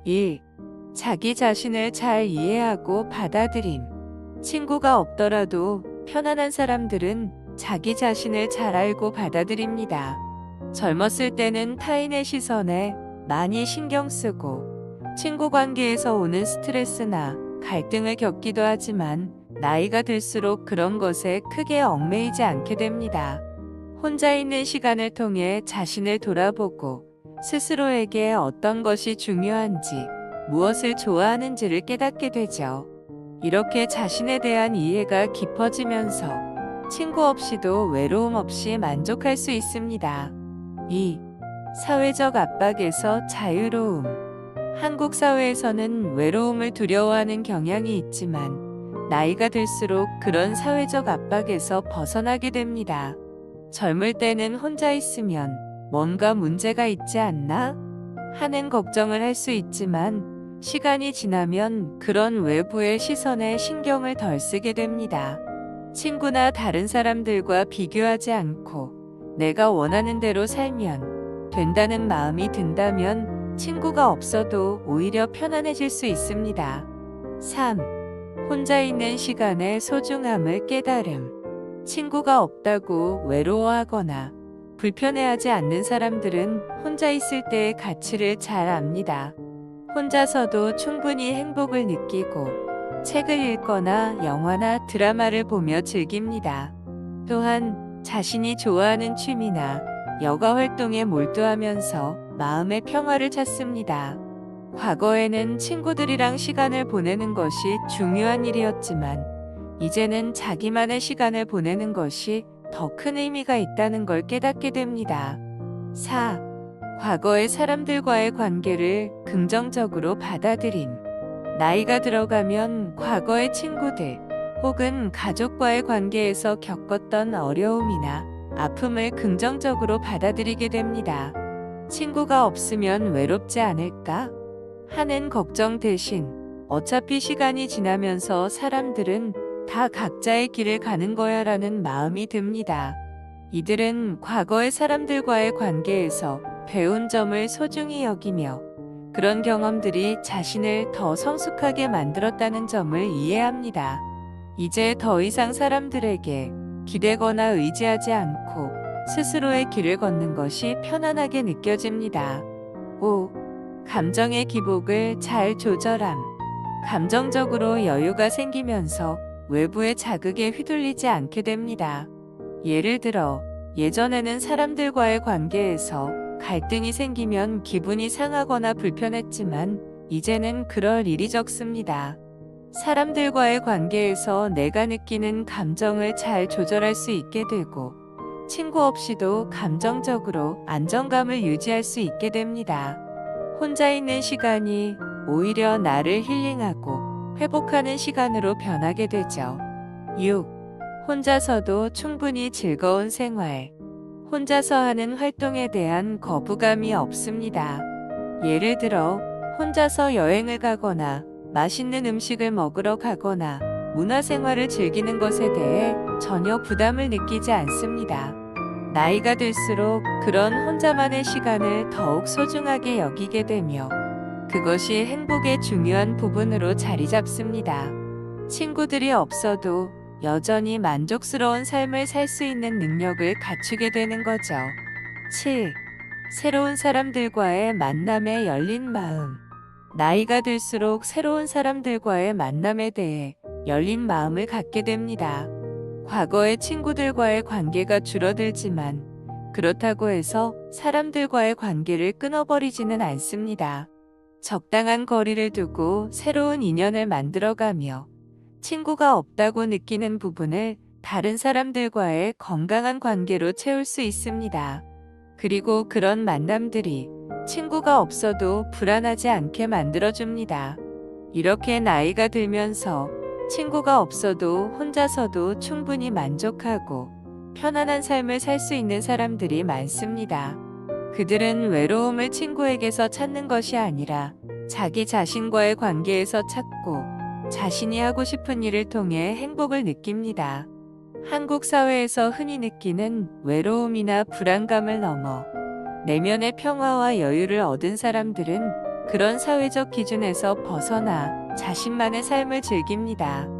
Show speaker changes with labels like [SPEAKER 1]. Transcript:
[SPEAKER 1] 1. 자기 자신을 잘 이해하고 받아들임. 친구가 없더라도 편안한 사람들은 자기 자신을 잘 알고 받아들입니다. 젊었을 때는 타인의 시선에 많이 신경 쓰고 친구 관계에서 오는 스트레스나 갈등을 겪기도 하지만 나이가 들수록 그런 것에 크게 얽매이지 않게 됩니다. 혼자 있는 시간을 통해 자신을 돌아보고 스스로에게 어떤 것이 중요한지, 무엇을 좋아하는지를 깨닫게 되죠. 이렇게 자신에 대한 이해가 깊어지면서 친구 없이도 외로움 없이 만족할 수 있습니다. 2. 사회적 압박에서 자유로움. 한국 사회에서는 외로움을 두려워하는 경향이 있지만 나이가 들수록 그런 사회적 압박에서 벗어나게 됩니다. 젊을 때는 혼자 있으면 뭔가 문제가 있지 않나? 하는 걱정을 할 수 있지만 시간이 지나면 그런 외부의 시선에 신경을 덜 쓰게 됩니다. 친구나 다른 사람들과 비교하지 않고 내가 원하는 대로 살면 된다는 마음이 든다면 친구가 없어도 오히려 편안해질 수 있습니다. 3. 혼자 있는 시간의 소중함을 깨달음. 친구가 없다고 외로워하거나 불편해하지 않는 사람들은 혼자 있을 때의 가치를 잘 압니다. 혼자서도 충분히 행복을 느끼고 책을 읽거나 영화나 드라마를 보며 즐깁니다. 또한 자신이 좋아하는 취미나 여가 활동에 몰두하면서 마음의 평화를 찾습니다. 과거에는 친구들이랑 시간을 보내는 것이 중요한 일이었지만 이제는 자기만의 시간을 보내는 것이 더 큰 의미가 있다는 걸 깨닫게 됩니다. 4. 과거의 사람들과의 관계를 긍정적으로 받아들임. 나이가 들어가면 과거의 친구들 혹은 가족과의 관계에서 겪었던 어려움이나 아픔을 긍정적으로 받아들이게 됩니다. 친구가 없으면 외롭지 않을까? 하는 걱정 대신 어차피 시간이 지나면서 사람들은 다 각자의 길을 가는 거야 라는 마음이 듭니다. 이들은 과거의 사람들과의 관계에서 배운 점을 소중히 여기며 그런 경험들이 자신을 더 성숙하게 만들었다는 점을 이해합니다. 이제 더 이상 사람들에게 기대거나 의지하지 않고 스스로의 길을 걷는 것이 편안하게 느껴집니다. 5. 감정의 기복을 잘 조절함. 감정적으로 여유가 생기면서 외부의 자극에 휘둘리지 않게 됩니다. 예를 들어 예전에는 사람들과의 관계에서 갈등이 생기면 기분이 상하거나 불편했지만 이제는 그럴 일이 적습니다. 사람들과의 관계에서 내가 느끼는 감정을 잘 조절할 수 있게 되고 친구 없이도 감정적으로 안정감을 유지할 수 있게 됩니다. 혼자 있는 시간이 오히려 나를 힐링하고 회복하는 시간으로 변하게 되죠. 6. 혼자서도 충분히 즐거운 생활. 혼자서 하는 활동에 대한 거부감이 없습니다. 예를 들어 혼자서 여행을 가거나 맛있는 음식을 먹으러 가거나 문화생활을 즐기는 것에 대해 전혀 부담을 느끼지 않습니다. 나이가 들수록 그런 혼자만의 시간을 더욱 소중하게 여기게 되며 그것이 행복의 중요한 부분으로 자리 잡습니다. 친구들이 없어도 여전히 만족스러운 삶을 살 수 있는 능력을 갖추게 되는 거죠. 7. 새로운 사람들과의 만남에 열린 마음. 나이가 들수록 새로운 사람들과의 만남에 대해 열린 마음을 갖게 됩니다. 과거의 친구들과의 관계가 줄어들지만 그렇다고 해서 사람들과의 관계를 끊어버리지는 않습니다. 적당한 거리를 두고 새로운 인연을 만들어가며 친구가 없다고 느끼는 부분을 다른 사람들과의 건강한 관계로 채울 수 있습니다. 그리고 그런 만남들이 친구가 없어도 불안하지 않게 만들어줍니다. 이렇게 나이가 들면서 친구가 없어도 혼자서도 충분히 만족하고 편안한 삶을 살 수 있는 사람들이 많습니다. 그들은 외로움을 친구에게서 찾는 것이 아니라 자기 자신과의 관계에서 찾고 자신이 하고 싶은 일을 통해 행복을 느낍니다. 한국 사회에서 흔히 느끼는 외로움이나 불안감을 넘어 내면의 평화와 여유를 얻은 사람들은 그런 사회적 기준에서 벗어나 자신만의 삶을 즐깁니다.